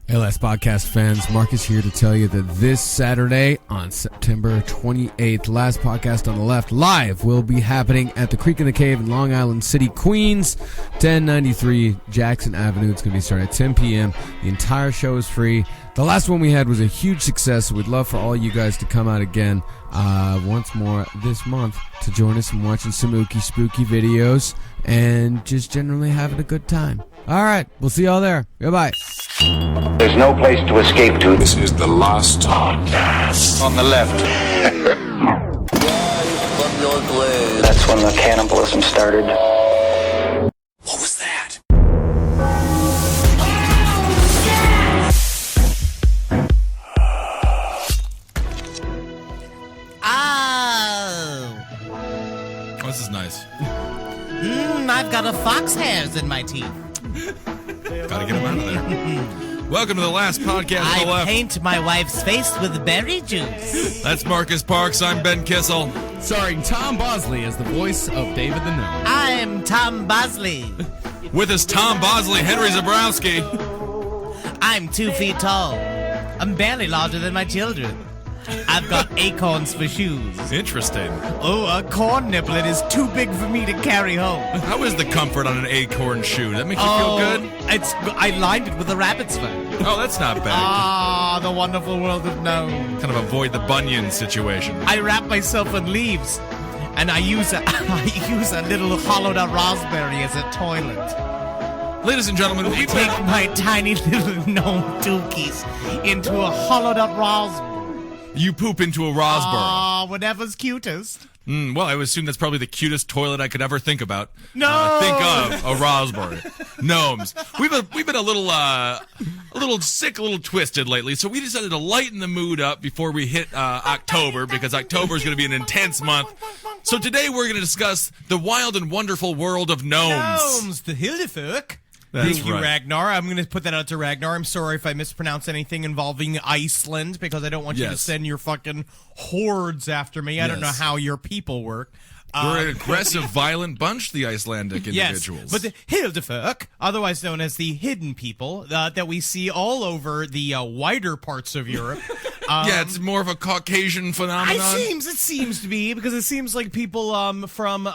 Hey, Last Podcast fans, Marcus here to tell you that this Saturday on September 28th, Last Podcast on the Left live will be happening at the Creek in the Cave in Long Island City, Queens, 1093 Jackson Avenue. It's going to be starting at 10 p.m. The entire show is free. The last one we had was a huge success, so we'd love for all you guys to come out again once more this month to join us in watching some spooky videos and just generally having a good time. All right, we'll see y'all there. Goodbye. There's no place to escape to. This is the Last Podcast On the left. That's when the cannibalism started. What was that? Oh, this is nice. I've got a fox hairs in my teeth. Gotta get them out of there. Welcome to the Last Podcast on the I Left. paint my wife's face with berry juice. That's Marcus Parks. I'm Ben Kissel. Starring Tom Bosley as the voice of David the Gnome. I'm Tom Bosley. With us, Tom Bosley, Henry Zabrowski. I'm 2 feet tall. I'm barely larger than my children. I've got acorns for shoes. Interesting. Oh, a corn niblet is too big for me to carry home. How is the comfort on an acorn shoe? That makes you feel good? I lined it with a rabbit's fur. Oh, that's not bad. Ah, the wonderful world of gnome. Kind of avoid the bunion situation. I wrap myself in leaves, and I use a little hollowed out raspberry as a toilet. Ladies and gentlemen, we Take my tiny little gnome dookies into a hollowed out raspberry. You poop into a raspberry. Ah, whatever's cutest. Well, I would assume that's probably the cutest toilet I could ever think about. No! Think of a raspberry. Gnomes. We've been a little sick, a little twisted lately, so we decided to lighten the mood up before we hit October, because October is going to be an intense month. So today we're going to discuss the wild and wonderful world of gnomes. Gnomes, the Hildefolk. That's Thank you, right. Ragnar. I'm going to put that out to Ragnar. I'm sorry if I mispronounce anything involving Iceland, because I don't want you to Yes. send your fucking hordes after me. I don't know Yes. how your people work. We're an aggressive, violent bunch, the Icelandic individuals. Yes, but the Hildefolk, otherwise known as the hidden people, that we see all over the wider parts of Europe. Yeah, it's more of a Caucasian phenomenon. It seems to be, because it seems like people from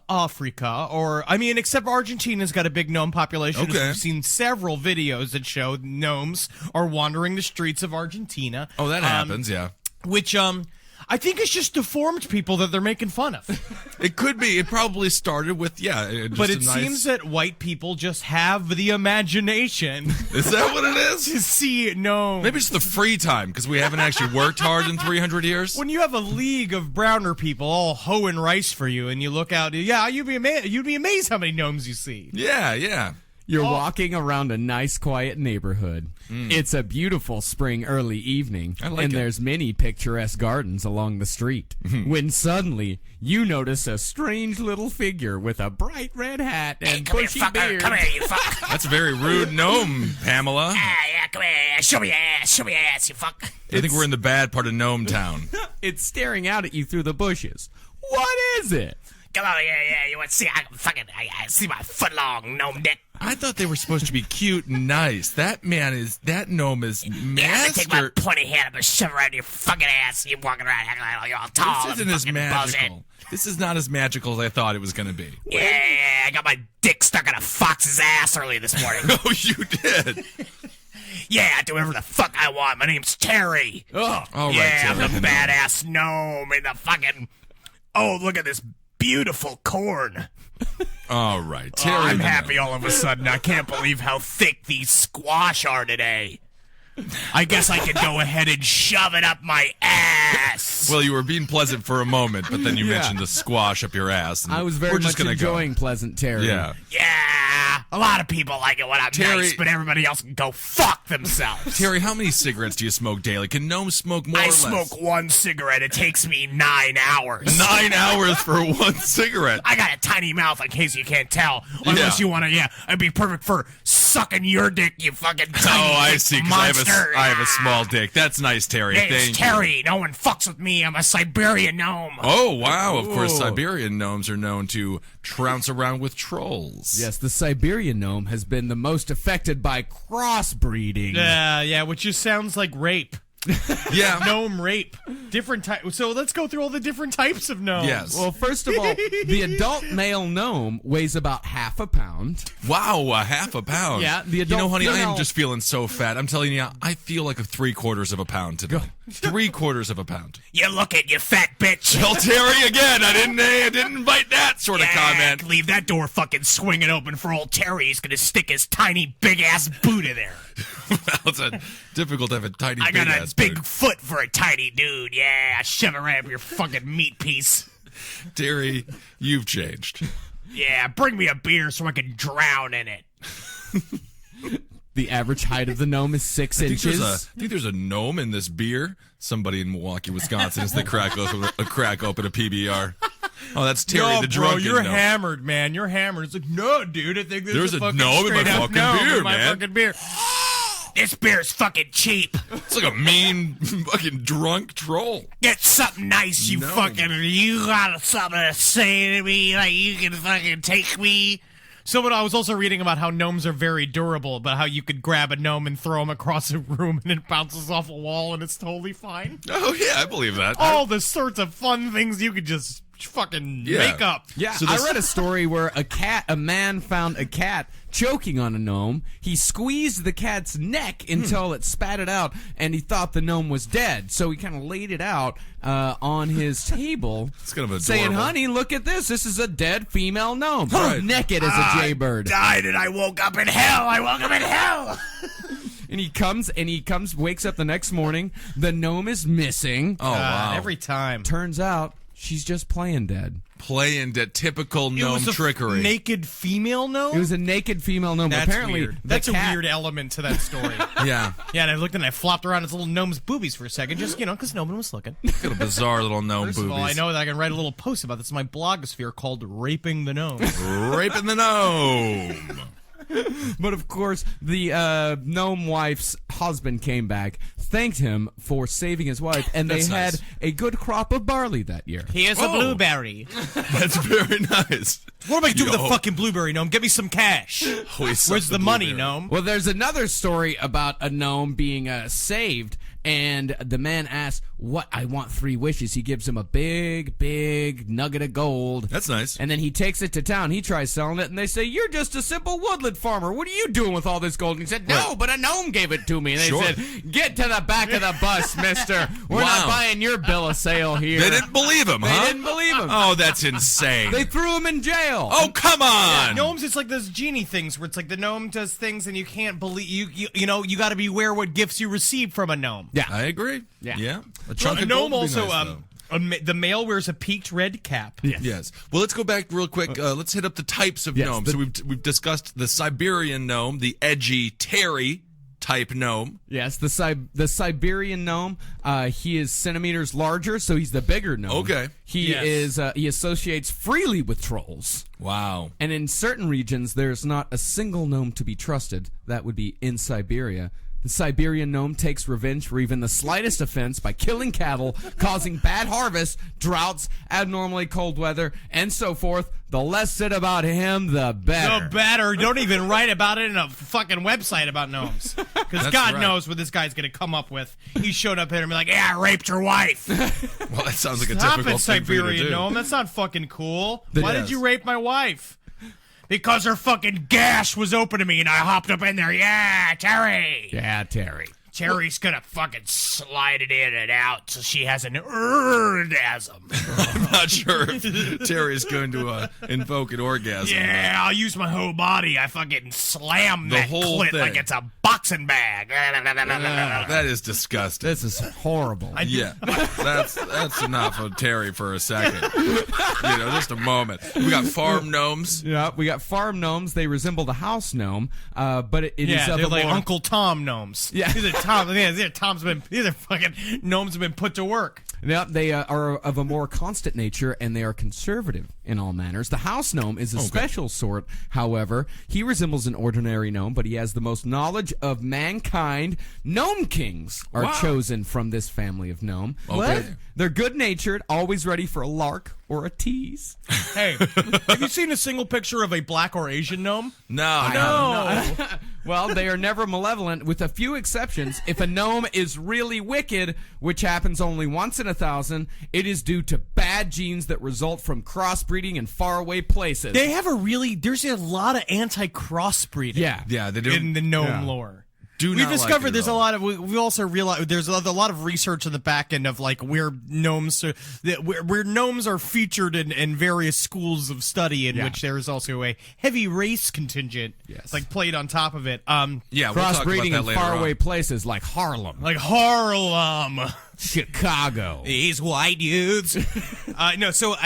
Africa, or I mean, except Argentina's got a big gnome population. Okay. We've seen several videos that show gnomes are wandering the streets of Argentina. Oh, that happens, yeah. Which I think it's just deformed people that they're making fun of. It could be. It probably started with, just But a it nice... seems that white people just have the imagination Is that what it is? to see gnomes. Maybe it's the free time, because we haven't actually worked hard in 300 years. When you have a league of browner people all hoeing rice for you, and you look out, you'd be amazed how many gnomes you see. Yeah. You're walking around a nice, quiet neighborhood. It's a beautiful spring early evening, I like and it. there's many picturesque gardens along the street. When suddenly, you notice a strange little figure with a bright red hat and bushy beard. you fuck. That's a very rude gnome, Pamela. Yeah, come here, show me ass, you fuck. I think we're in the bad part of Gnome Town. It's staring out at you through the bushes. What is it? Come on, you want to see? I see my foot-long gnome dick. I thought they were supposed to be cute and nice. That gnome is Yeah, I take my master. pointy hand and shove it right in your fucking ass. You walking around acting like you're all tall. This isn't and as fucking magical. bullshit. This is not as magical as I thought it was going to be. Yeah, I got my dick stuck in a fox's ass early this morning. Oh, you did. Yeah, I do whatever the fuck I want. My name's Terry. Oh, all right. Yeah, I'm Terry. the badass gnome in the fucking... Oh, look at this beautiful corn. All right, Terry. I'm the happy gnome. all of a sudden. I can't believe how thick these squash are today. I guess I could go ahead and shove it up my ass. Well, you were being pleasant for a moment, but then you Yeah. mentioned the squash up your ass. And I was very we're just much gonna enjoying Pleasant Terry. Go. Yeah. Yeah, a lot of people like it when I'm Terry- nice, but everybody else can go fuck themselves. Terry, how many cigarettes do you smoke daily? Can gnomes smoke more or I less? smoke one cigarette. It takes me 9 hours. 9 hours for one cigarette. I got a tiny mouth, in case you can't tell. Unless Yeah. you want to, it'd be perfect for sucking your dick, you fucking Oh, tiny I dick see. 'Cause monster. I have a small dick. That's nice, Terry. Name's Thank you. Terry. No one fucks with me. I'm a Siberian gnome. Oh, wow. Of course, Siberian gnomes are known to trounce around with trolls. Yes, the Siberian gnome has been the most affected by crossbreeding. Yeah, which just sounds like rape. Yeah. Gnome rape. Different type. So let's go through all the different types of gnomes. Yes. Well, first of all, the adult male gnome weighs about half a pound. Wow, a half a pound. Yeah, the You know, adult honey, I female- am just feeling so fat. I'm telling you, I feel like a 3/4 of a pound today. 3/4 of a pound. You look it, you fat bitch. Well, Terry, again, I didn't invite that sort of comment. Leave that door fucking swinging open for old Terry. He's gonna stick his tiny big ass boot in there. Well, it's difficult to have a tiny I got a big-ass big boot. foot for a tiny dude. Yeah, shove it right up your fucking meat piece. Terry, you've changed. Yeah, bring me a beer so I can drown in it. The average height of the gnome is 6 I think inches. there's a gnome in this beer. Somebody in Milwaukee, Wisconsin, as they crack open a PBR. Oh, that's Terry No, the bro, drunken you're gnome. hammered, man. You're hammered. It's like, no, dude. I think There's a fucking gnome in my straight up fucking gnome beer, in my man. fucking beer. This beer's fucking cheap. It's like a mean fucking drunk troll. Get something nice, you No. fucking. You got something to say to me? Like you can fucking take me? So, but I was also reading about how gnomes are very durable, about how you could grab a gnome and throw him across a room and it bounces off a wall and it's totally fine. Oh yeah, I believe that. All the sorts of fun things you could just fucking Yeah. make up. Yeah, So I this- read a story where a man found a cat choking on a gnome. He squeezed the cat's neck until it spat it out, and he thought the gnome was dead. So he kind of laid it out on his table, It's kind of adorable. saying, "Honey, look at this. This is a dead female gnome, Right. naked as a jaybird." Died and I woke up in hell. I woke up in hell. And he comes, wakes up the next morning. The gnome is missing. Oh wow. Every time. Turns out she's just playing dead. Playing that typical gnome It was a trickery. naked female gnome? It was a naked female gnome. That's Apparently, weird. the That's a cat- weird element to that story. Yeah. Yeah, and I looked and I flopped around its little gnome's boobies for a second, just, because no one was looking. Got a bizarre little gnome First boobies. of all, I know that I can write a little post about this in my blogosphere called Raping the Gnome. Raping the gnome. But of course, the gnome wife's husband came back, thanked him for saving his wife, and they That's had nice. a good crop of barley that year. Here's Oh. a blueberry. That's very nice. What am I doing with the Yo. fucking blueberry, gnome? Get me some cash. We suck Where's the money, blueberry. gnome? Well, there's another story about a gnome being saved, and the man asks, "What? I want 3 wishes." He gives him a big nugget of gold. That's nice. And then he takes it to town. He tries selling it, and they say, "You're just a simple woodland farmer. What are you doing with all this gold?" And he said, "No, but a gnome gave it to me." And they Sure. said, "Get to the back of the bus, mister. We're not Wow. buying your bill of sale here." They didn't believe him, They huh? didn't believe him. Oh, that's insane. They threw him in jail. Oh, come on. Gnomes, it's like those genie things where it's like the gnome does things and you can't believe you got to beware what gifts you receive from a gnome. Yeah. I agree. Yeah. A chunk A of gnome gold would be also nice, though. the male wears a peaked red cap. Yes. Well, let's go back real quick. Let's hit up the types of Yes, gnomes. So we've discussed the Siberian gnome, the edgy Terry type gnome. Yes, the Siberian gnome. He is centimeters larger, so he's the bigger gnome. Okay. He Yes. is. He associates freely with trolls, Wow. and in certain regions, there's not a single gnome to be trusted. That would be in Siberia. The Siberian gnome takes revenge for even the slightest offense by killing cattle, causing bad harvests, droughts, abnormally cold weather, and so forth. The less said about him, the better. No better. Don't even write about it in a fucking website about gnomes. Because That's God right. knows what this guy's going to come up with. He showed up here and be like, yeah, I raped your wife. Well, that sounds like a Stop typical it, thing for you to Siberian do. gnome. That's not fucking cool. Why Yes. did you rape my wife? Because her fucking gash was open to me and I hopped up in there. Yeah, Terry. Yeah, Terry. Terry's gonna fucking slide it in and out so she has an orgasm. I'm not sure if Terry's going to invoke an orgasm. Yeah, I'll use my whole body. I fucking slam The that whole clit thing. like it's a boxing bag. That is disgusting. This is horrible. Yeah, that's enough of Terry for a second. Just a moment. We got farm gnomes. Yeah, we got farm gnomes. They resemble the house gnome, but it is Yeah, of they're a like more... Uncle Tom gnomes. Yeah. He's a These are fucking gnomes have been put to work. Now, they are of a more constant nature, and they are conservative in all manners. The house gnome is a special sort, however. He resembles an ordinary gnome, but he has the most knowledge of mankind. Gnome kings are chosen from this family of gnome. They're good-natured, always ready for a lark or a tease. Hey, have you seen a single picture of a black or Asian gnome? No. Well, they are never malevolent, with a few exceptions. If a gnome is really wicked, which happens only once in 1,000, it is due to bad genes that result from crossbreeding in faraway places. There's a lot of anti-crossbreeding. Yeah, they do. In the gnome lore. Do We not discovered like it there's at a all. lot of. We also realized there's a lot of research in the back end of like where gnomes are featured in various schools of study, in which there is also a heavy race contingent, like played on top of it. Yeah, we'll talk about Crossbreeding that in later faraway on. places like Harlem, like Harlem. Chicago. These white dudes. So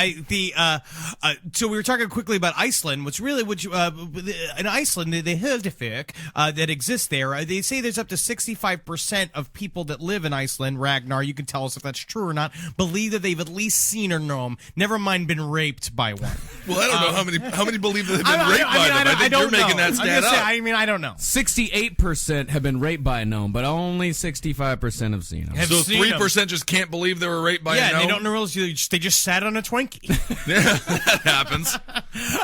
we were talking quickly about Iceland, in Iceland, the Hysterical that exists there, they say there's up to 65% of people that live in Iceland, Ragnar, you can tell us if that's true or not, believe that they've at least seen a gnome, never mind been raped by one. Well, I don't know how many believe that they've been raped by them. I think you're making that stat up. I don't know. 68% have been raped by a gnome, but only 65% have seen them. So 3% just can't believe they were raped by a gnome? Yeah, they don't realize they just sat on a Twinkie. Yeah, that happens.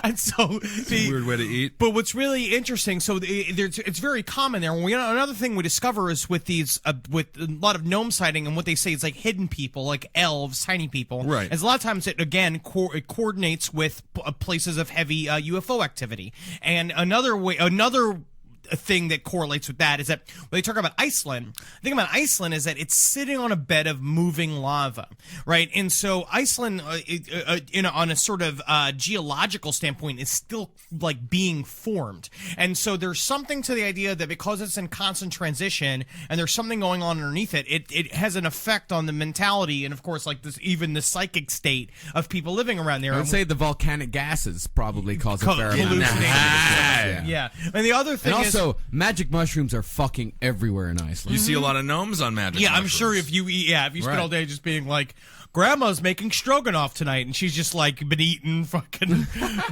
And so Weird way to eat. But what's really interesting, it's very common there. Another thing we discover is with these, with a lot of gnome sighting, and what they say is like hidden people, like elves, tiny people. Right. As a lot of times it again it coordinates with places of heavy UFO activity. And another thing that correlates with that is that when they talk about Iceland, the thing about Iceland is that it's sitting on a bed of moving lava, right? And so Iceland, on a sort of geological standpoint, is still like being formed. And so there's something to the idea that because it's in constant transition and there's something going on underneath it, it has an effect on the mentality and, of course, like this, even the psychic state of people living around there. I would say the volcanic gases probably cause a fair amount of hallucinations. damage. Yeah. And the other thing And is, also, magic mushrooms are fucking everywhere in Iceland. You see a lot of gnomes on magic yeah, I'm mushrooms. sure if you spend Right. all day just being like, Grandma's making stroganoff tonight, and she's just like been eating fucking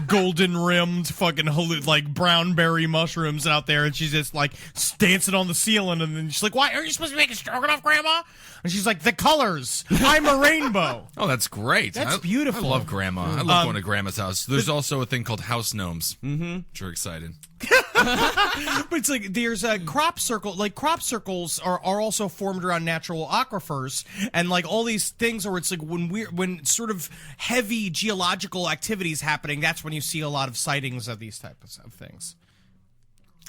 golden rimmed fucking like brown berry mushrooms out there, and she's just like dancing on the ceiling, and then she's like, "Why aren't you supposed to be making stroganoff, Grandma?" And she's like, "The colors. I'm a rainbow." Oh, that's great. That's beautiful. I love Grandma. I love going to Grandma's house. There's also a thing called house gnomes. Mm-hmm. Which are excited. But it's like there's a crop circle. Like crop circles are also formed around natural aquifers, and like all these things where it's like when sort of heavy geological activity is happening, that's when you see a lot of sightings of these types of things.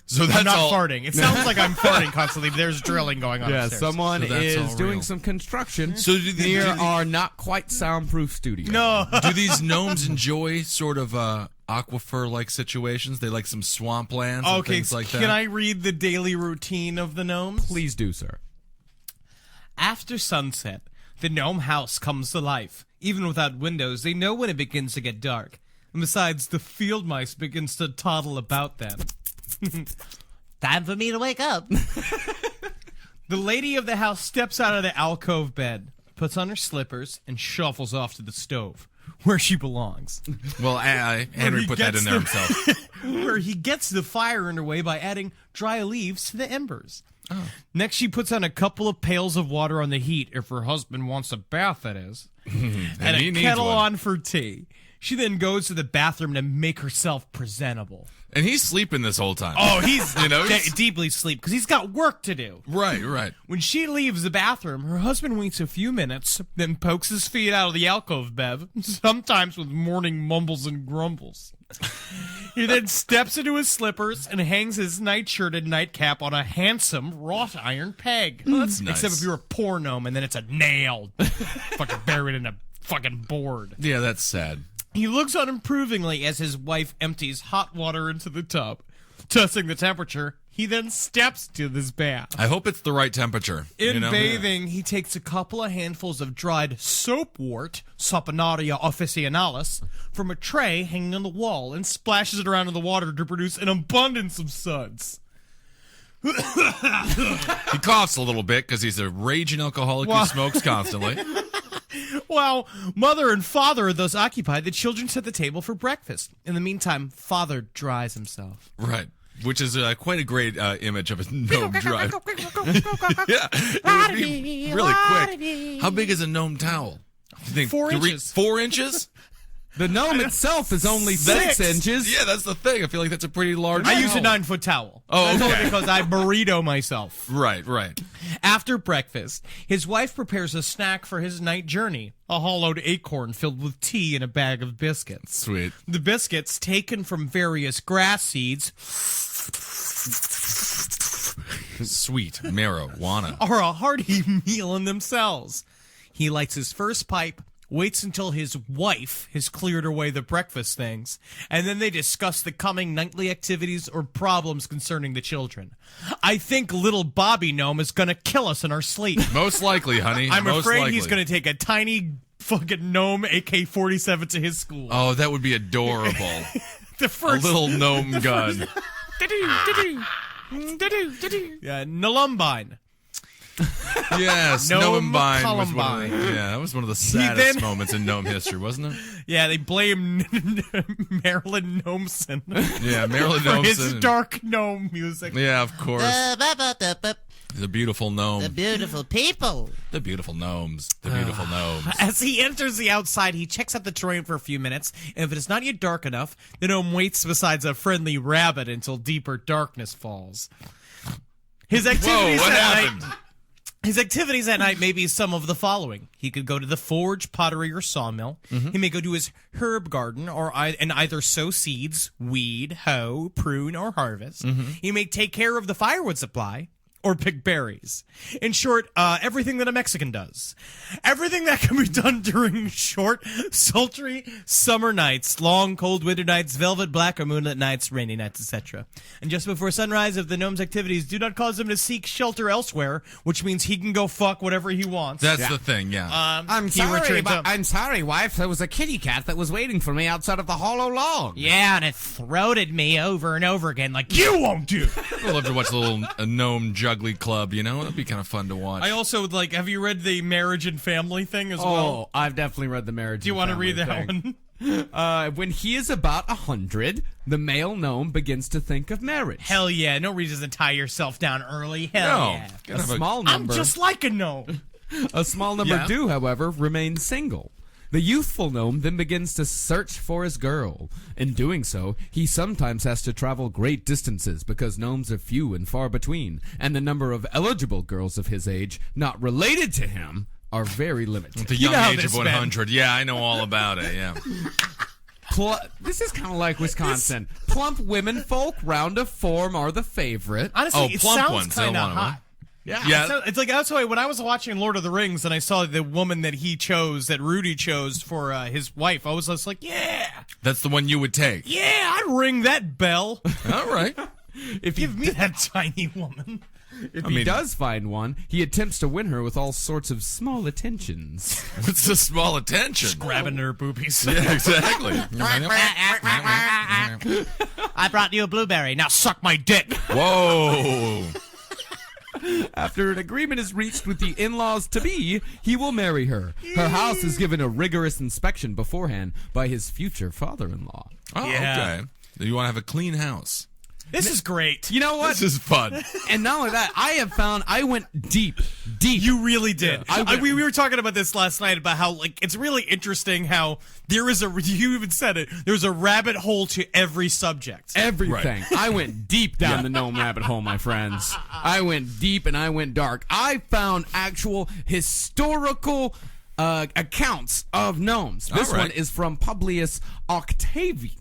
So that's I'm not all. farting. It sounds like I'm farting constantly, but there's drilling going on. Yeah, upstairs. someone So that's is all doing real. some construction So do near the- our not quite soundproof studio. No. Do these gnomes enjoy sort of aquifer-like situations? They like some swamplands and Okay, things like that? can I read the daily routine of the gnomes? Please do, sir. After sunset, the gnome house comes to life. Even without windows, they know when it begins to get dark. And besides, the field mice begins to toddle about then. Time for me to wake up. The lady of the house steps out of the alcove bed, puts on her slippers, and shuffles off to the stove, where she belongs. Well, Henry he put that gets in there the- himself. Where he gets the fire underway by adding dry leaves to the embers. Next, she puts on a couple of pails of water on the heat, if her husband wants a bath, that is, and he a needs kettle one. on for tea. She then goes to the bathroom to make herself presentable. And he's sleeping this whole time. Oh, he's he's- deeply asleep because he's got work to do. Right. When she leaves the bathroom, her husband waits a few minutes, then pokes his feet out of the alcove bed, sometimes with morning mumbles and grumbles. He then steps into his slippers and hangs his nightshirt and nightcap on a handsome wrought iron peg. that's nice. Except if you're a poor gnome and then it's a nail fucking buried in a fucking board. Yeah, that's sad. He looks on approvingly as his wife empties hot water into the tub. Testing the temperature, he then steps to this bath. I hope it's the right temperature. In you know? bathing, he takes a couple of handfuls of dried soapwort, Saponaria officinalis, from a tray hanging on the wall and splashes it around in the water to produce an abundance of suds. He coughs a little bit because he's a raging alcoholic who smokes constantly. While mother and father are thus occupied, the children set the table for breakfast. In the meantime, father dries himself. Right. Which is quite a great image of a gnome drive. Yeah. It would be really quick. How big is a gnome towel? You think 4 inches. 4 inches? The gnome itself is only 6 inches. Yeah, that's the thing. I feel like that's a pretty large I towel. use a 9-foot towel. Oh, That's only okay. because I burrito myself. Right, right. After breakfast, his wife prepares a snack for his night journey, a hollowed acorn filled with tea and a bag of biscuits. Sweet. The biscuits, taken from various grass seeds, Sweet marijuana. are a hearty meal in themselves. He lights his first pipe, waits until his wife has cleared away the breakfast things, and then they discuss the coming nightly activities or problems concerning the children. I think little Bobby Gnome is going to kill us in our sleep. Most likely, honey. I'm Most afraid likely. he's going to take a tiny fucking gnome AK-47 to his school. Oh, that would be adorable. The A first little gnome gun. yeah, Nolumbine. Yes, Gnome Gnomebind was one of Columbine. the, that was one of the saddest then- moments in gnome history, wasn't it? Yeah, they blame Marilyn Gnomeson Yeah, Marilyn for his Gnomeson. dark gnome music. Yeah, of course. The beautiful gnome. The beautiful people. The beautiful gnomes. The beautiful gnomes. As he enters the outside, he checks out the terrain for a few minutes, and if it is not yet dark enough, the gnome waits beside a friendly rabbit until deeper darkness falls. His Whoa, activities what at happened? night. His activities at night may be some of the following. He could go to the forge, pottery, or sawmill. He may go to his herb garden and either sow seeds, weed, hoe, prune, or harvest. He may take care of the firewood supply or pick berries. In short, everything that a Mexican does. Everything that can be done during short, sultry summer nights, long, cold winter nights, velvet black or moonlit nights, rainy nights, etc. And just before sunrise, if the gnome's activities do not cause him to seek shelter elsewhere, which means he can go fuck whatever he wants. That's the thing, yeah. I'm He sorry, returns but up. I'm sorry, wife. There was a kitty cat that was waiting for me outside of the hollow log. Yeah, and it throated me over and over again like you won't do. I'd love to watch a little gnome juggly club, you know? That'd be kind of fun to watch. I also would like, have you read the Marriage and Family thing as Oh, well? I've definitely read the marriage. Do you want to read that one? When he is about 100, the male gnome begins to think of marriage. Hell yeah, no reason to tie yourself down early. Hell No. yeah. A small I'm number. just like a gnome. A small number Yeah. do, however, remain single. The youthful gnome then begins to search for his girl. In doing so, he sometimes has to travel great distances because gnomes are few and far between, and the number of eligible girls of his age not related to him are very limited. the young know how age of this been. 100. Yeah, I know all about it, yeah. This is kind of like Wisconsin. Plump women folk, round of form, are the favorite. Honestly, Oh, it plump sounds ones, they kind of want 'em, huh? hot. Yeah. So it's like that's why when I was watching Lord of the Rings and I saw the woman that he chose, that Rudy chose for his wife, I was just like, yeah, That's the one you would take. yeah, I'd ring that bell. All right. Give me that tiny woman. If he does find one, he attempts to win her with all sorts of small attentions. It's a small attention. Grabbing her boobies. Yeah, exactly. I brought you a blueberry. Now suck my dick. Whoa. After an agreement is reached with the in-laws to be, he will marry her. Her house is given a rigorous inspection beforehand by his future father-in-law. Oh, Yeah. okay. You want to have a clean house. This is great. You know what? This is fun. And not only that, I went deep. You really did. I We were talking about this last night about how like it's really interesting how there is you even said it. There's a rabbit hole to every subject. Everything. I went deep down the gnome rabbit hole, my friends. I went deep and I went dark. I found actual historical accounts of gnomes. This All right. one is from Publius Octavius.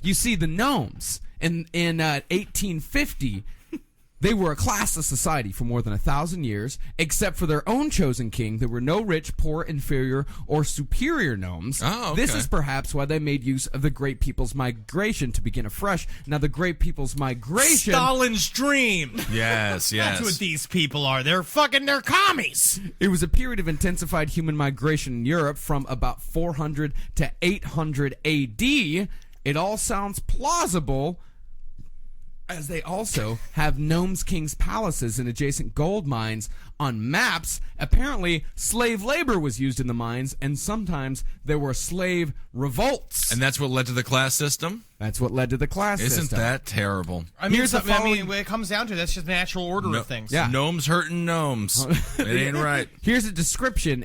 You see, the gnomes in 1850. They were a classless society for more than 1,000 years. Except for their own chosen king, there were no rich, poor, inferior, or superior gnomes. Oh, okay. This is perhaps why they made use of the Great People's Migration to begin afresh. Now, the Great People's Migration... Stalin's dream. Yes, That's what yes. these people are. They're commies. It was a period of intensified human migration in Europe from about 400 to 800 AD. It all sounds plausible As they also have gnomes' kings' palaces and adjacent gold mines on maps. Apparently, slave labor was used in the mines, and sometimes there were slave revolts. And that's what led to the class system? That's what led to the class Isn't system. that terrible? I mean, Here's the following- when it comes down to it, that's just the natural order of things. Yeah. Gnomes hurting gnomes. It ain't right. Here's a description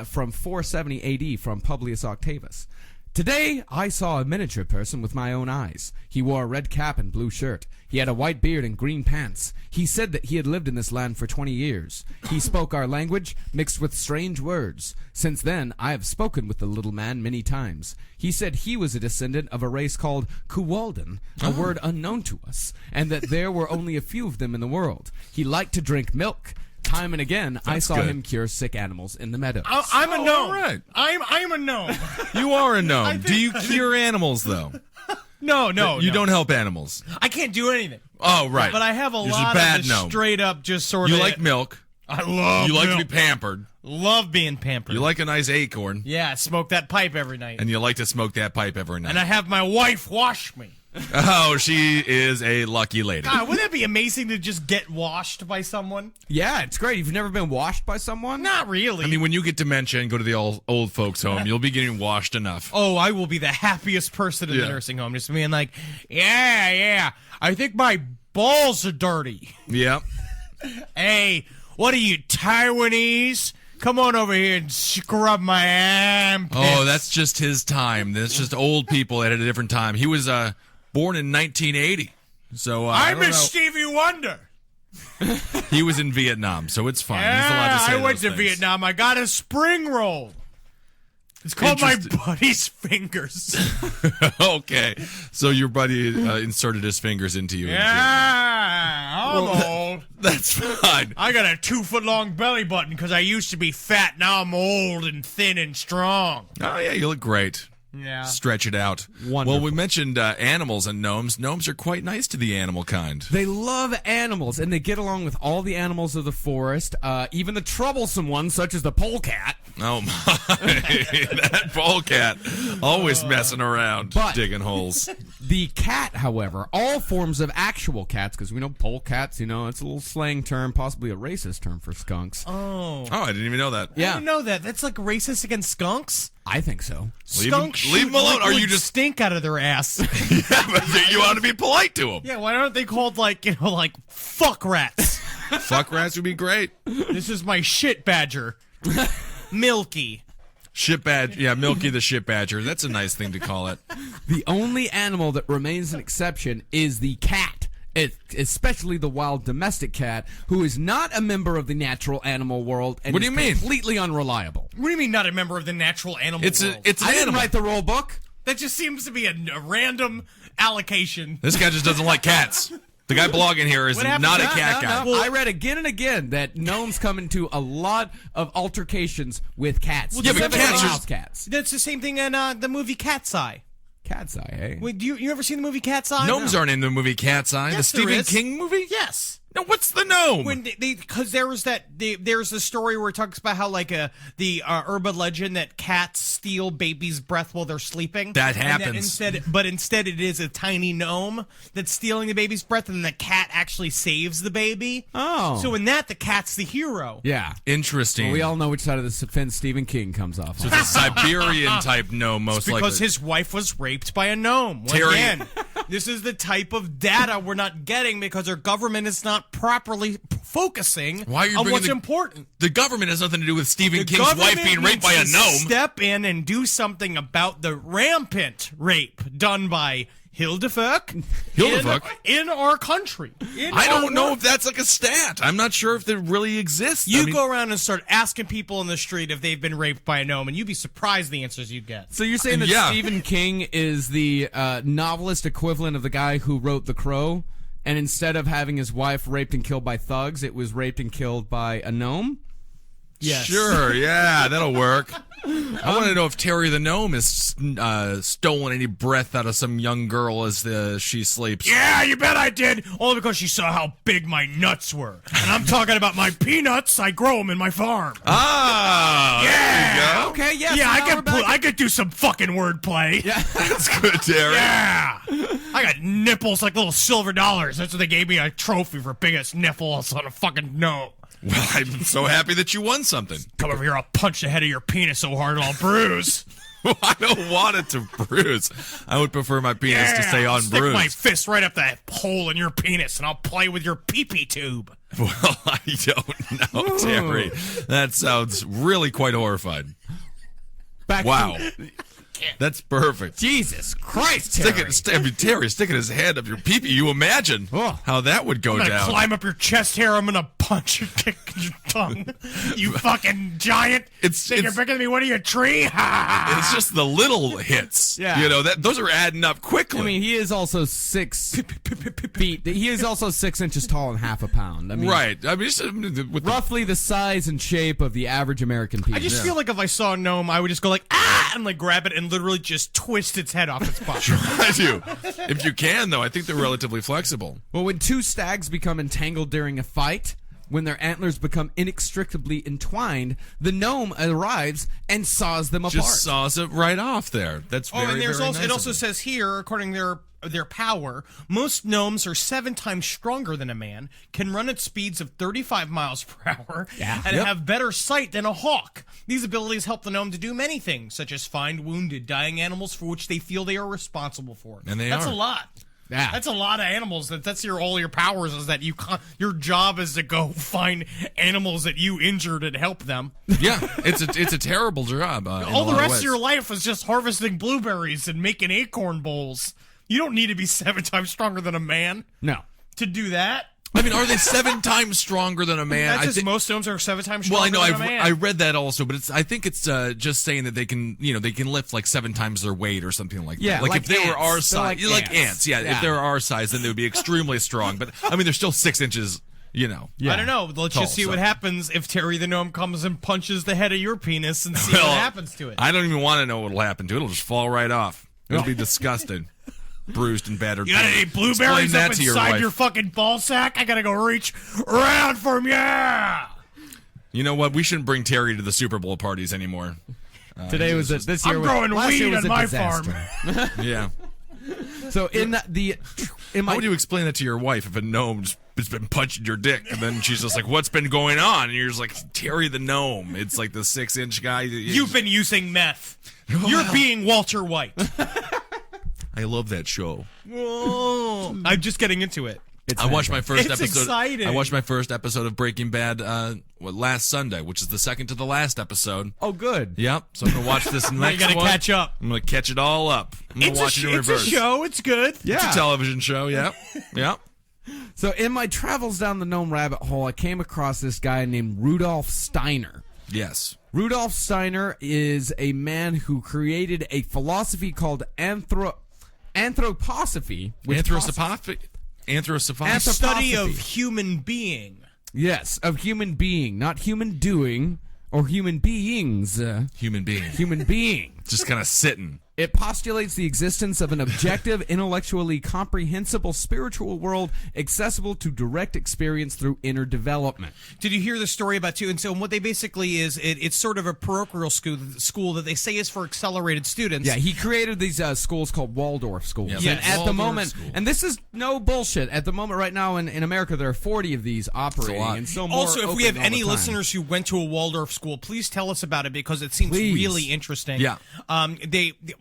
from 470 AD from Publius Octavius. Today, I saw a miniature person with my own eyes. He wore a red cap and blue shirt. He had a white beard and green pants. He said that he had lived in this land for 20 years. He spoke our language, mixed with strange words. Since then, I have spoken with the little man many times. He said he was a descendant of a race called Kuwalden, a word unknown to us, and that there were only a few of them in the world. He liked to drink milk. Time and again, I saw good. him cure sick animals in the meadows. I'm a gnome. all right. I'm a gnome. You are a gnome. Do you cure animals, though? No, You don't help animals. I can't do anything. Oh, right. But I have a You're lot just a bad of the gnome. straight up just sort You of. like milk. I love You like to milk. be pampered. Love being pampered. You like a nice acorn. Yeah, smoke that pipe every night. And you like to smoke that pipe every night. And I have my wife wash me. Oh, she is a lucky lady. God, wouldn't that be amazing to just get washed by someone? Yeah, it's great. You've never been washed by someone? Not really. I mean, when you get dementia and go to the old folks' home, you'll be getting washed enough. Oh, I will be the happiest person in the Yeah. nursing home. Just being like, yeah, I think my balls are dirty. Yeah. Hey, what are you, Taiwanese? Come on over here and scrub my armpits. Oh, that's just his time. That's just old people at a different time. He was born in 1980. So I I'm don't a know. Stevie Wonder. He was in Vietnam, so it's fine. He's allowed Yeah, to say I went those to things. Vietnam. I got a spring roll. It's called my Interesting. buddy's fingers. Okay, so your buddy inserted his fingers into you. in Vietnam. Yeah, I'm old. That's fine. I got a 2-foot-long belly button because I used to be fat. Now I'm old and thin and strong. Oh yeah, you look great. Yeah. Stretch it out. Wonderful. Well, we mentioned animals and gnomes. Gnomes are quite nice to the animal kind. They love animals, and they get along with all the animals of the forest, even the troublesome ones, such as the polecat. Oh my, that polecat always messing around, But- digging holes. The cat, however, all forms of actual cats, because we know polecats, it's a little slang term, possibly a racist term for skunks. Oh, I didn't even know that. I didn't know that. That's like racist against skunks. I think so. Leave Skunks him- leave shoot him alone. Are you liquid just- stink out of their ass? Yeah, but you ought to be polite to him. Yeah, why aren't they called like fuck rats? Fuck rats would be great. This is my shit badger, Milky. Shit badger, yeah, Milky the shit badger. That's a nice thing to call it. The only animal that remains an exception is the cat, especially the wild domestic cat, who is not a member of the natural animal world and What do is you mean? completely unreliable. What do you mean not a member of the natural animal It's world? an I didn't animal. write the rule book. That just seems to be a random allocation. This guy just doesn't like cats. The guy blogging here is What happened not to a that? cat No, guy. no. Well- I read again and again that gnomes come into a lot of altercations with cats. Yeah, but specifically cats are- house cats. That's the same thing in the movie Cat's Eye. Cat's eye, hey? Wait, you ever seen the movie Cat's Eye? Gnomes aren't in the movie Cat's Eye, the Yes, there Stephen is. King movie. Yes. No, what's the gnome? When because there was there's a story where it talks about how the urban legend that cats steal babies' breath while they're sleeping. That And happens. instead it is a tiny gnome that's stealing the baby's breath, and the cat actually saves the baby. Oh. So in that, the cat's the hero. Yeah. Interesting. Well, we all know which side of the fence Stephen King comes off on. It's a Siberian type gnome, most Because likely. his wife was raped by a gnome. Terry- Again, this is the type of data we're not getting because our government is not properly focusing Why are you on bringing what's the- important. The government has nothing to do with Stephen The King's wife government being raped by a needs to gnome. Step in and do something about the rampant rape done by Hildefuck in our country. I don't know if that's like a stat. I'm not sure if it really exists. You I mean, go around and start asking people in the street if they've been raped by a gnome, and you'd be surprised the answers you'd get. So you're saying that Yeah. Stephen King is the novelist equivalent of the guy who wrote The Crow, and instead of having his wife raped and killed by thugs, it was raped and killed by a gnome? Yes. Sure, yeah, that'll work. I want to know if Terry the Gnome has stolen any breath out of some young girl as she sleeps. Yeah, you bet I did. Only because she saw how big my nuts were. And I'm talking about my peanuts. I grow them in my farm. Ah, Yeah. there you go. Okay, yes. Yeah, now I could do some fucking wordplay. Yeah. That's good, Terry. Yeah. I got nipples like little silver dollars. That's what they gave me a trophy for biggest nipples on a fucking gnome. Well, I'm so happy that you won something. Come over here, I'll punch the head of your penis so hard it'll bruise. I don't want it to bruise. I would prefer my penis to stay I'll stick unbruised. my fist right up that hole in your penis and I'll play with your pee-pee tube. Well, I don't know, Terry. That sounds really quite horrified. Back Wow. to- That's perfect. Jesus Christ, Terry. Terry sticking his hand up your pee-pee. You imagine how that would go I'm gonna down. climb up your chest hair. I'm gonna punch your dick in your tongue. You fucking giant. Think you're bigger than me? What are you, a tree? It's just the little hits. Yeah. You know, those are adding up quickly. I mean, he is also 6 feet. He is also 6 inches tall and half a pound. I mean, right. I mean, just, with roughly the size and shape of the average American penis. I just feel like if I saw a gnome, I would just go like, ah, and like grab it and literally just twist its head off its body. I do. If you can, though, I think they're relatively flexible. Well, when two stags become entangled during a fight, when their antlers become inextricably entwined, the gnome arrives and saws them apart. Just saws it right off there. That's very, and there's very also nice it of also them. says here, according to their power, most gnomes are 7 times stronger than a man, can run at speeds of 35 miles per hour, and have better sight than a hawk. These abilities help the gnome to do many things, such as find wounded, dying animals for which they feel they are responsible for. And that's are. a lot. Yeah. That's a lot of animals. That's all your powers is that your job is to go find animals that you injured and help them. Yeah, it's a terrible job. All the rest of your life is just harvesting blueberries and making acorn bowls. You don't need to be 7 times stronger than a man No. to do that. I mean, are they 7 times stronger than a man? That's just most gnomes are 7 times Well, stronger I know. than a man. I read that also, but I think it's just saying that they can lift like 7 times their weight or something like Yeah, that. Like like if they were ants. our They're size, like ants. ants. Yeah, Yeah. if they were our size, then they would be extremely strong. But I mean, they're still 6 inches. You know. Yeah. I don't know. Let's Tall, just see what so. happens if Terry the gnome comes and punches the head of your penis and see Well, what happens to it. I don't even want to know what'll happen to it. It'll just fall right off. It'll be disgusting. Bruised and battered. You got any Explain blueberries that up to your inside wife. your fucking ball sack? I gotta go reach around for 'em, yeah! You know what? We shouldn't bring Terry to the Super Bowl parties anymore. Today was this year. I'm was, growing last year weed was on a my disaster. farm. Yeah. So in How would you explain that to your wife if a gnome has been punching your dick, and then she's just like, "What's been going on?" And you're just like, "Terry the gnome." It's like the 6-inch guy. You've been using meth. You're being Walter White. I love that show. I'm just getting into it. It's I watched my first It's episode. exciting. I watched my first episode of Breaking Bad last Sunday, which is the second to the last episode. Oh, good. Yep. So I'm gonna watch this next You gotta one. catch up. I'm gonna catch it all up. I'm gonna watch it in It's a reverse. show. It's good. It's a television show. Yep. Yep. So in my travels down the gnome rabbit hole, I came across this guy named Rudolf Steiner. Yes. Rudolf Steiner is a man who created a philosophy called anthroposophy. which Anthroposophy. Anthrop- Study of Philosophy. human being. Yes, of human being, not human doing or human beings. Human being. Human being. Just kind of sitting. It postulates the existence of an objective, intellectually comprehensible spiritual world accessible to direct experience through inner development. Did you hear the story about too? And so what they basically is, it's sort of a parochial school that they say is for accelerated students. Yeah, he created these schools called Waldorf schools. Yeah, And yes. at the Waldorf moment, school. and this is no bullshit, at the moment right now in America, there are 40 of these operating. lot. And so more Also, if we have open all any the time. listeners who went to a Waldorf school, please tell us about it because it seems Please. really interesting. Yeah.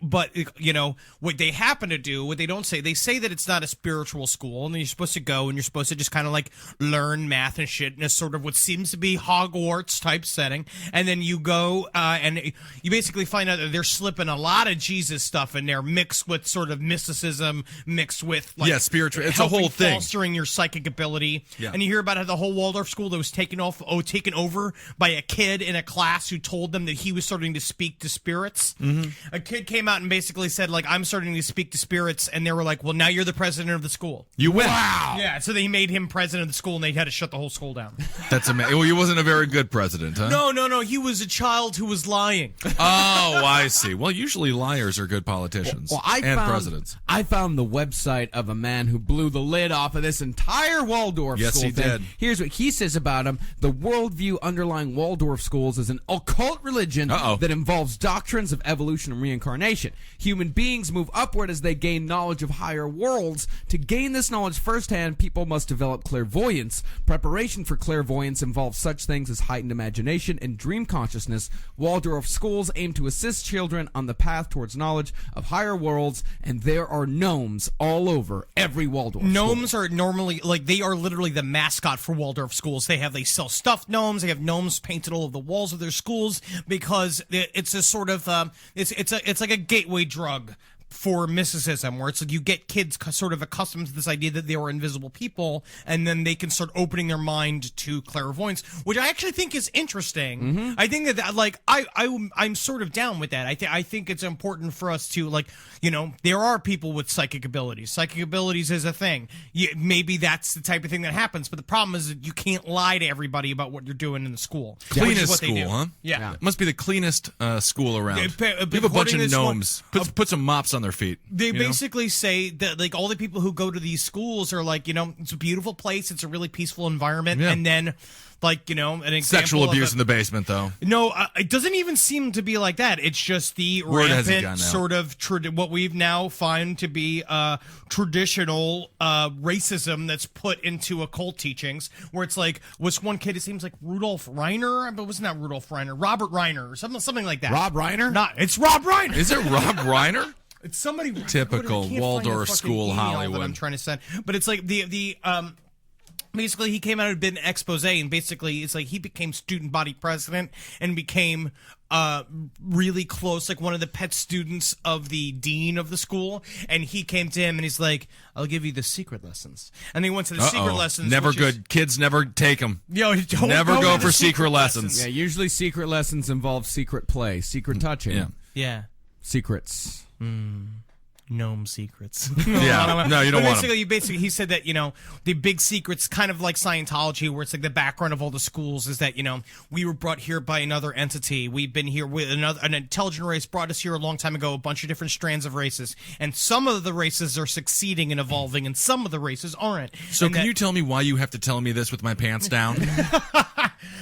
But you know what they happen to do, what they don't say, they say that it's not a spiritual school, and you're supposed to go and you're supposed to just kind of like learn math and shit in a sort of what seems to be Hogwarts type setting, and then you go and you basically find out that they're slipping a lot of Jesus stuff in there, mixed with sort of mysticism, mixed with like Yeah, spiritual. It's a helping whole thing. fostering your psychic ability. Yeah. And you hear about how the whole Waldorf school that was taken over by a kid in a class who told them that he was starting to speak to spirits. Mm-hmm. A kid came out out and basically said, like, I'm starting to speak to spirits, and they were like, well, now you're the president of the school. You win. Yeah, so they made him president of the school, and they had to shut the whole school down. That's amazing. Well, he wasn't a very good president, huh? No, he was a child who was lying. Oh, I see. Well, usually liars are good politicians and presidents. I found the website of a man who blew the lid off of this entire Waldorf Yes, school he thing. did. Here's what he says about him. The worldview underlying Waldorf schools is an occult religion that involves doctrines of evolution and reincarnation. Human beings move upward as they gain knowledge of higher worlds. To gain this knowledge firsthand, people must develop clairvoyance. Preparation for clairvoyance involves such things as heightened imagination and dream consciousness. Waldorf schools aim to assist children on the path towards knowledge of higher worlds, and there are gnomes all over every Waldorf Gnomes school. are normally, like, they are literally the mascot for Waldorf schools. They sell stuffed gnomes. They have gnomes painted all over the walls of their schools because it's a sort of, it's like a gateway drug for mysticism, where it's like you get kids sort of accustomed to this idea that they are invisible people, and then they can start opening their mind to clairvoyance, which I actually think is interesting. Mm-hmm. I think that like I'm sort of down with that. I think it's important for us to, like, you know, there are people with psychic abilities. Psychic abilities is a thing. Maybe that's the type of thing that happens, but the problem is that you can't lie to everybody about what you're doing in the school. Which is Cleanest what they school, do. huh? Yeah. It must be the cleanest school around. Yeah, You have a bunch according to of this one- gnomes. Put some mops on their feet. They you know? basically say that, like, all the people who go to these schools are like, you know, it's a beautiful place, it's a really peaceful environment, Yeah. and then, like, you know, an example Sexual of abuse in the basement, though. No, it doesn't even seem to be like that. It's just the Word hasn't rampant gone out. sort of what we've now find to be traditional racism that's put into occult teachings, where it's like, was one kid, it seems like Rudolph Reiner, but it was not Rudolph Reiner, Robert Reiner, or something like that. Rob Reiner? It's Rob Reiner. Is it Rob Reiner? It's somebody Typical I can't find the Waldorf fucking school email Hollywood. that I'm trying to send, but it's like the basically he came out and did an expose, and basically it's like he became student body president and became really close, like one of the pet students of the dean of the school, and he came to him and he's like, I'll give you the secret lessons, and he went to the secret lessons. Never which good. is, Kids never take them. don't Never go go to for the secret lessons. Yeah, usually secret lessons involve secret play, secret touching, Yeah. Yeah. secrets. Gnome secrets. Yeah. No, you don't want 'em. Basically, he said that, you know, the big secrets, kind of like Scientology, where it's like the background of all the schools is that, you know, we were brought here by another entity. We've been here with an intelligent race brought us here a long time ago, a bunch of different strands of races. And some of the races are succeeding and evolving, and some of the races aren't. So And can that- you tell me why you have to tell me this with my pants down?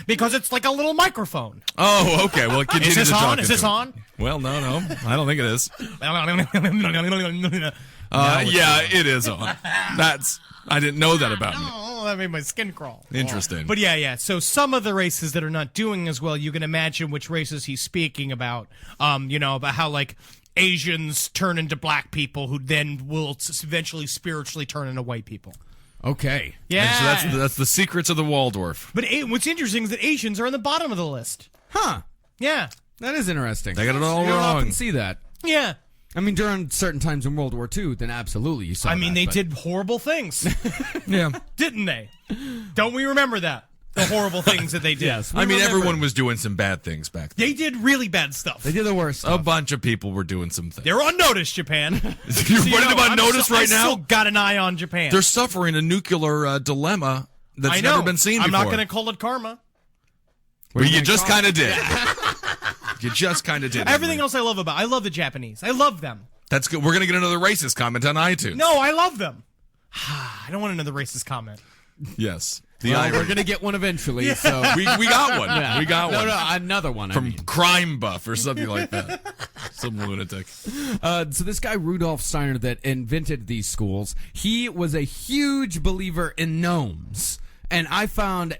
Because it's like a little microphone. Oh, okay. Well, continue Is this to talk on? Is into this it. on? Well, no. I don't think it is. Yeah, Yeah, it is on. I didn't know that about you. Oh, that made my skin crawl. Interesting. But yeah. So some of the races that are not doing as well, you can imagine which races he's speaking about. You know, about how, like, Asians turn into black people who then will eventually spiritually turn into white people. Okay. Yeah. So that's the secrets of the Waldorf. But what's interesting is that Asians are on the bottom of the list. Huh. Yeah. That is interesting. They got it all you don't wrong. often see that. Yeah. I mean, during certain times in World War II, then absolutely you saw I mean, that, they but- did horrible things, Yeah. didn't they? Don't we remember that? The horrible things that they did. Yes. I mean, remember. everyone was doing some bad things back then. They did really bad stuff. They did the worst A stuff. bunch of people were doing some things. They're on notice, Japan. You're putting them on notice right I now? still got an eye on Japan. They're suffering a nuclear dilemma that's I know. never been seen I'm before. not going to call it karma. Well, you just kind of did. You just kind of did. Everything else I love the Japanese. I love them. That's good. We're going to get another racist comment on iTunes. No, I love them. I don't want another racist comment. Yes. The Well, Irish. we're gonna get one eventually. So we got one. Yeah. We got one. No, another one. I From mean. Crime Buff or something like that. Some lunatic. So this guy Rudolf Steiner that invented these schools, he was a huge believer in gnomes. And I found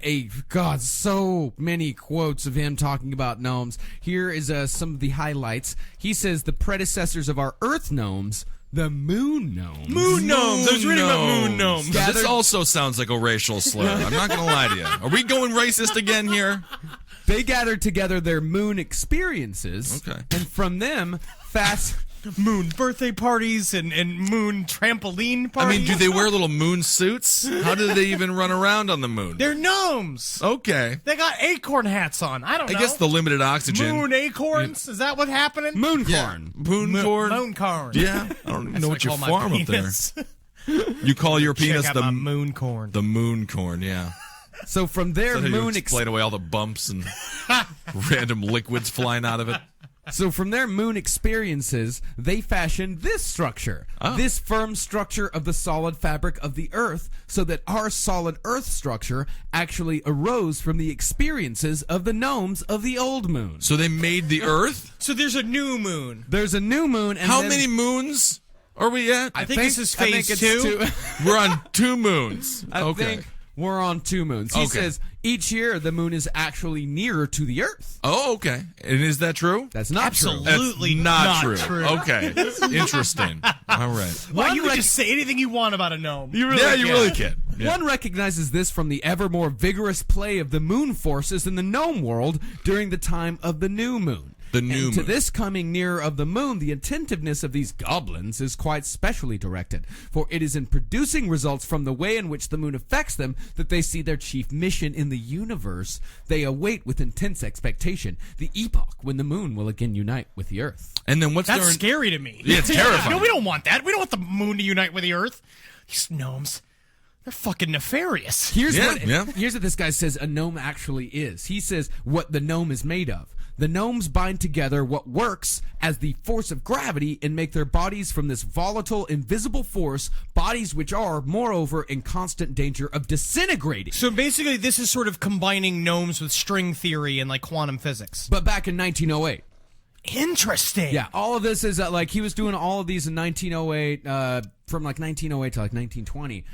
so many quotes of him talking about gnomes. Here is some of the highlights. He says the predecessors of our Earth gnomes, the moon gnomes. Moon gnomes. I was reading about moon gnomes. Now, this also sounds like a racial slur. I'm not going to lie to you. Are we going racist again here? They gathered together their moon experiences. Okay. And from them, moon birthday parties and moon trampoline I parties. mean, do they wear little moon suits? How do they even run around on the moon? They're gnomes. Okay. They got acorn hats on. I don't know. I guess the limited oxygen. moon acorns. Is that what's happening? Mooncorn. Moon corn. Moon corn. Yeah. I don't even know what you That's farm I up call my there. penis. You call your Check penis out my moon corn. the moon corn, yeah. So from their Is that how you moon explain away all the bumps and random liquids flying out of it? So from their moon experiences, they fashioned this structure, this firm structure of the solid fabric of the Earth, so that our solid Earth structure actually arose from the experiences of the gnomes of the old moon. So they made the Earth? So there's a new moon. There's a new moon. And How then- many moons are we at? I think this is I think phase it's 2. We're on 2 moons. I Okay. think we're on 2 moons. He Okay. says each year the moon is actually nearer to the Earth. Oh, okay. And is that true? That's not true. Absolutely That's not true. Okay. Interesting. All right. Well, you can just say anything you want about a gnome. You really can. Yeah. One recognizes this from the ever more vigorous play of the moon forces in the gnome world during the time of the new moon. The new And to moon. this coming nearer of the moon, the attentiveness of these goblins is quite specially directed, for it is in producing results from the way in which the moon affects them that they see their chief mission in the universe. They await with intense expectation the epoch when the moon will again unite with the Earth. And then what's That's their... scary to me. Yeah, it's terrifying. No, we don't want that. We don't want the moon to unite with the Earth. These gnomes, they're fucking nefarious. Here's Yeah, what yeah. here's what this guy says a gnome actually is. He says what the gnome is made of. The gnomes bind together what works as the force of gravity and make their bodies from this volatile, invisible force, bodies which are, moreover, in constant danger of disintegrating. So basically, this is sort of combining gnomes with string theory and like quantum physics. But back in 1908. Interesting. Yeah, all of this is like he was doing all of these in 1908, from like 1908 to like 1920.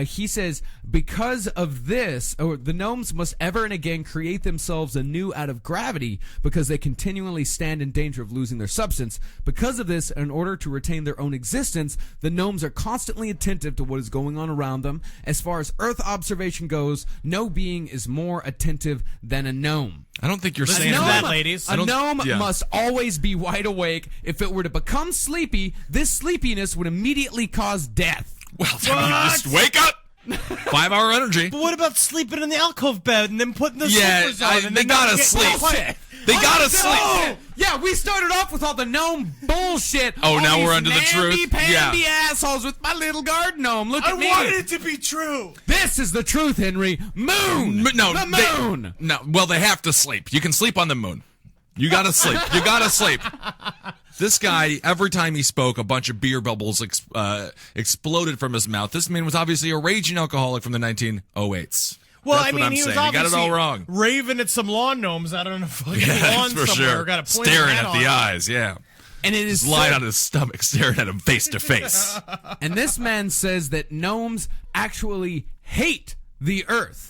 He says, because of this, or the gnomes must ever and again create themselves anew out of gravity because they continually stand in danger of losing their substance. Because of this, in order to retain their own existence, the gnomes are constantly attentive to what is going on around them. As far as Earth observation goes, no being is more attentive than a gnome. I don't think you're Listen saying to that. that, ladies. A don't- gnome yeah. must always be wide awake. If it were to become sleepy, this sleepiness would immediately cause death. Well, then you just wake up. 5-hour energy. But what about sleeping in the alcove bed and then putting the Yeah, slippers on? And they then gotta get sleep. quiet? They gotta sleep. Yeah, we started off with all the gnome bullshit. Oh, All now these we're onto the truth? namby-pamby assholes with my little garden gnome. Look I at me. wanted it to be true. This is the truth, Henry. Moon. No, the they- moon. No, well, they have to sleep. You can sleep on the moon. You gotta sleep. You gotta sleep. This guy, every time he spoke, a bunch of beer bubbles exploded from his mouth. This man was obviously a raging alcoholic from the 1908s. Well, That's I mean, what I'm he was saying. You got it obviously all wrong. raving at some lawn gnomes out on a fucking Yeah, lawn that's for somewhere. sure. Got a Staring at the eyes, yeah. And it is Just lying on his stomach, staring at him face to face. And this man says that gnomes actually hate the earth.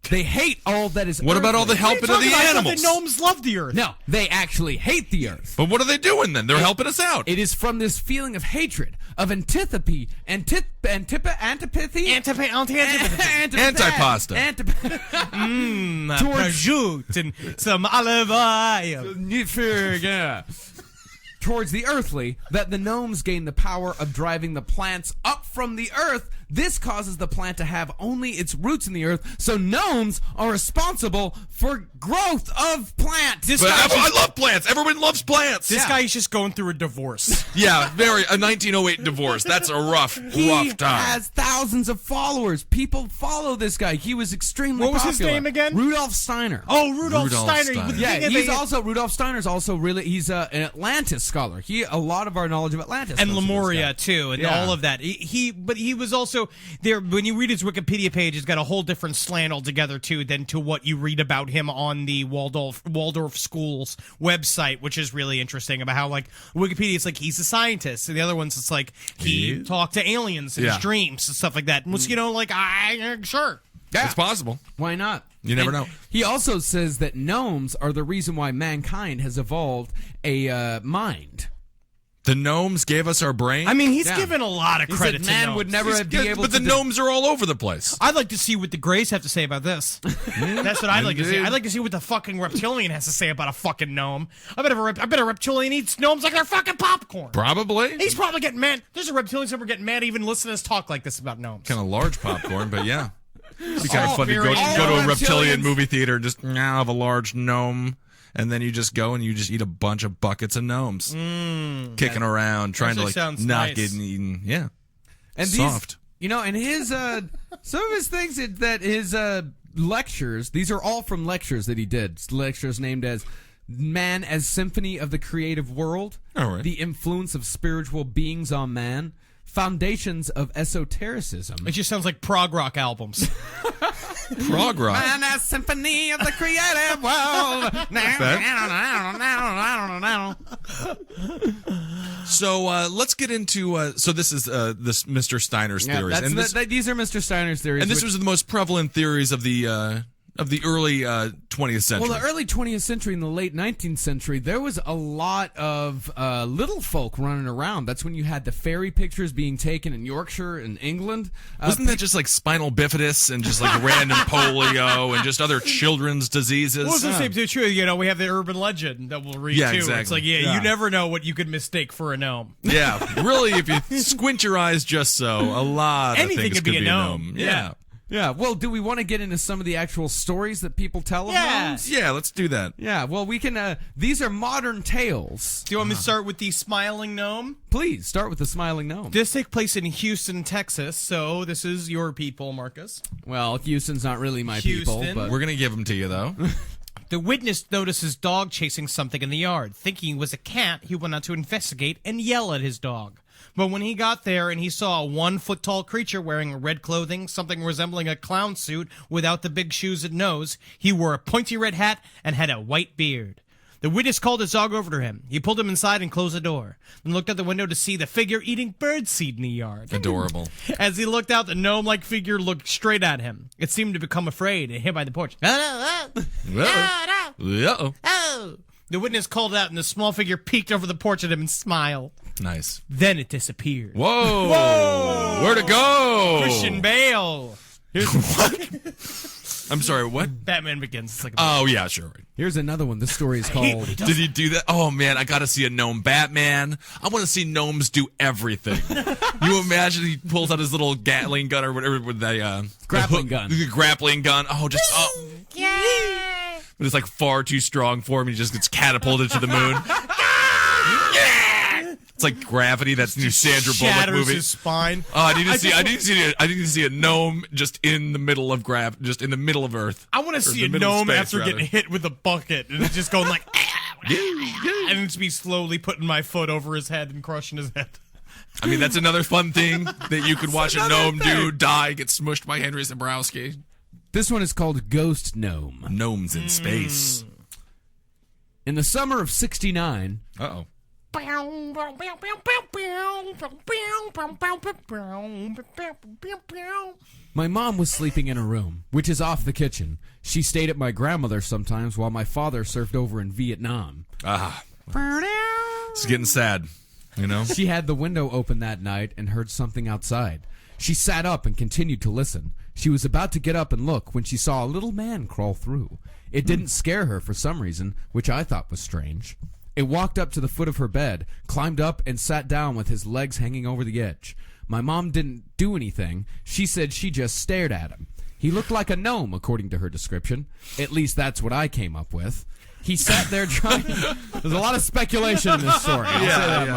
They hate all that is What about all the earthly. helping of the animals? The gnomes love the Earth. No, they actually hate the earth. But what are they doing then? They're helping us out. It is from this feeling of hatred, of antipathy, antipathy, Antipasta. Prosciutto and some olive oil. Yeah. Towards the earthly, that the gnomes gain the power of driving the plants up from the earth. This causes the plant to have only its roots in the earth, so gnomes are responsible for growth of plants. This But guy I love plants. Everyone loves plants. This guy is just going through a divorce. Yeah, a 1908 divorce. That's a rough He time. has thousands of followers. People follow this guy. He was extremely What was his popular. name again? Rudolf Steiner. Oh, Rudolf Rudolf Steiner. Steiner. Yeah, Think of he's it- also Rudolf Steiner's also really he's an Atlantis scholar. A lot of our knowledge of Atlantis and comes from this Lemuria guy. too, and Yeah. all of that. But he was also there. When you read his Wikipedia page, it's got a whole different slant altogether too than to what you read about him on the Waldorf Schools website, which is really interesting about how like Wikipedia is like he's a scientist, and the other ones it's like he talked to aliens in his Yeah. dreams and stuff like that. And was like sure. Yeah. It's possible. Why not? You never And know. He also says that gnomes are the reason why mankind has evolved a mind. The gnomes gave us our brain? I mean, he's Yeah. given a lot of He credit said to man gnomes. would never be able but to the gnomes are all over the place. I'd like to see what the Greys have to say about this. That's what I'd like to see. Indeed. I'd like to see what the fucking reptilian has to say about a fucking gnome. I bet a reptilian eats gnomes like they're fucking popcorn. Probably. He's probably getting mad. There's a reptilian somewhere getting mad even listening to us talk like this about gnomes. Kind of large popcorn, but yeah. It'd be kind of fun to very- go all to a reptilians- reptilian movie theater and just have a large gnome, and then you just go and you just eat a bunch of buckets of gnomes, kicking around, trying to actually like sounds not nice. getting eaten. Yeah, And soft. and his some of his things that his lectures. These are all from lectures that he did. Lectures named as "Man as Symphony of the Creative World," All right. "The Influence of Spiritual Beings on Man," "Foundations of Esotericism." It just sounds like prog rock albums. Prog rock. Man as Symphony of the Creative World. So let's get into. So this is this Mr. Steiner's Yeah, theories, that's and this, these are Mr. Steiner's theories. and this which- was the most prevalent theories of the early 20th century. Well, the early 20th century and the late 19th century, there was a lot of little folk running around. That's when you had the fairy pictures being taken in Yorkshire and England. Wasn't that just like spinal bifidus and just like random polio and just other children's diseases? Well, it's the same too. You know, we have the urban legend that we'll read Yeah, too. exactly. It's like, you never know what you could mistake for a gnome. Yeah, really, if you squint your eyes just so, a lot Anything of things could be a gnome. Yeah. Yeah, well, do we want to get into some of the actual stories that people tell of Yeah. gnomes? Yeah, let's do that. Yeah, well, we can, these are modern tales. Do you want me to start with the smiling gnome? Please, start with the smiling gnome. This takes place in Houston, Texas, so this is your people, Marcus. Well, Houston's not really my people, Houston. but... We're going to give them to you, though. The witness noticed his dog chasing something in the yard. Thinking it was a cat, he went out to investigate and yell at his dog. But when he got there and he saw a 1-foot-tall creature wearing red clothing, something resembling a clown suit without the big shoes and nose, he wore a pointy red hat and had a white beard. The witness called his dog over to him. He pulled him inside and closed the door, then looked out the window to see the figure eating birdseed in the yard. Adorable. As he looked out, the gnome-like figure looked straight at him. It seemed to become afraid and hid by the porch. Uh-oh. Oh! The witness called out, and the small figure peeked over the porch at him and smiled. Nice. Then it disappeared. Whoa! Where'd it go? Christian Bale. I'm sorry, what? Batman Begins. It's like Oh, yeah, sure. Here's another one. This story is called... Did he do that? Oh, man, I got to see a gnome Batman. I want to see gnomes do everything. You imagine he pulls out his little Gatling gun or whatever with the... Grappling gun. The grappling gun. Oh, just... Oh. But it's like far too strong for him. He just gets catapulted to the moon. It's like Gravity. That's the new Sandra Bullock shatters movie. his spine. Oh, I need to see a gnome just in the middle of just in the middle of Earth. I want to Or see the a middle of gnome space, after rather. getting hit with a bucket, and it's just going like... and it's me slowly putting my foot over his head and crushing his head. I mean, that's another fun thing that you could watch a gnome do, die, get smushed by Henry Zabrowski. This one is called Ghost Gnome. Gnomes in space. In the summer of 69... Uh-oh. My mom was sleeping in her room, which is off the kitchen. She stayed at my grandmother's sometimes while my father served over in Vietnam. Ah. It's getting sad, you know? She had the window open that night and heard something outside. She sat up and continued to listen. She was about to get up and look when she saw a little man crawl through. It didn't scare her for some reason, which I thought was strange. It walked up to the foot of her bed, climbed up, and sat down with his legs hanging over the edge. My mom didn't do anything. She said she just stared at him. He looked like a gnome, according to her description. At least that's what I came up with. He sat there trying... There's a lot of speculation in this story. I'll say that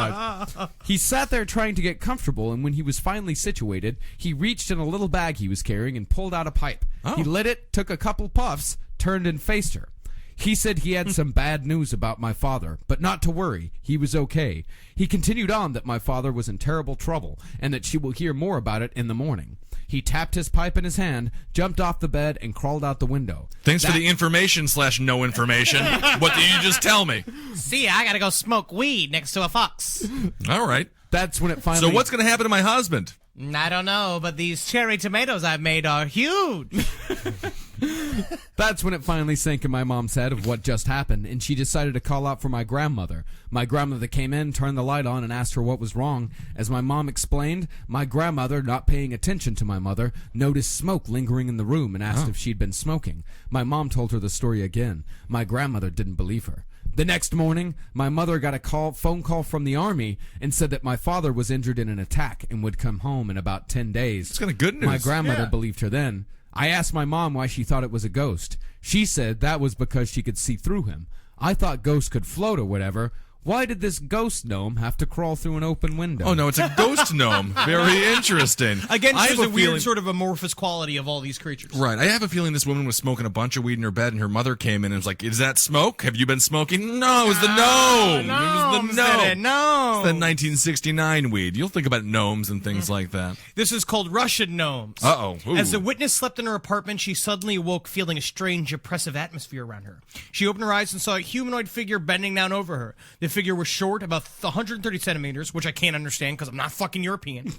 much. He sat there trying to get comfortable, and when he was finally situated, he reached in a little bag he was carrying and pulled out a pipe. Oh. He lit it, took a couple puffs, turned and faced her. He said he had some bad news about my father, but not to worry, he was okay. He continued on that my father was in terrible trouble, and that she will hear more about it in the morning. He tapped his pipe in his hand, jumped off the bed, and crawled out the window. Thanks for the information / no information. What did you just tell me? See, I gotta go smoke weed next to a fox. All right. That's when it finally... So what's going to happen to my husband? I don't know, but these cherry tomatoes I've made are huge. That's when it finally sank in my mom's head of what just happened, and she decided to call out for my grandmother. My grandmother came in, turned the light on, and asked her what was wrong. As my mom explained, my grandmother, not paying attention to my mother, noticed smoke lingering in the room and asked if she'd been smoking. My mom told her the story again. My grandmother didn't believe her. The next morning, my mother got a phone call from the army and said that my father was injured in an attack and would come home in about 10 days. It's kind of good news. My grandmother believed her then. I asked my mom why she thought it was a ghost. She said that was because she could see through him. I thought ghosts could float or whatever. Why did this ghost gnome have to crawl through an open window? Oh, no, it's a ghost gnome. Very interesting. Again, I there's have a weird feeling- sort of amorphous quality of all these creatures. Right. I have a feeling this woman was smoking a bunch of weed in her bed, and her mother came in and was like, "Is that smoke? Have you been smoking?" No, it was the gnome. It was the gnome. No. It's the 1969 weed. You'll think about gnomes and things like that. This is called Russian gnomes. Uh-oh. Ooh. As the witness slept in her apartment, she suddenly awoke feeling a strange, oppressive atmosphere around her. She opened her eyes and saw a humanoid figure bending down over her. The figure was short, about 130 centimeters, which I can't understand because I'm not fucking European.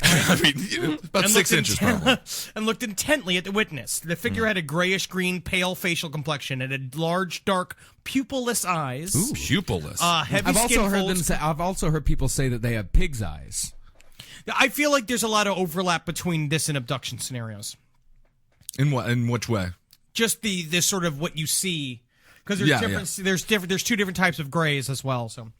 I mean, about 6 inches, probably. And looked intently at the witness. The figure had a grayish-green, pale facial complexion and had large, dark, pupilless eyes. Ooh, pupilless. Heavy I've skin also heard folds. I've also heard people say that they have pig's eyes. I feel like there's a lot of overlap between this and abduction scenarios. In what? In which way? Just this sort of what you see, because there's there's two different types of grays as well. So.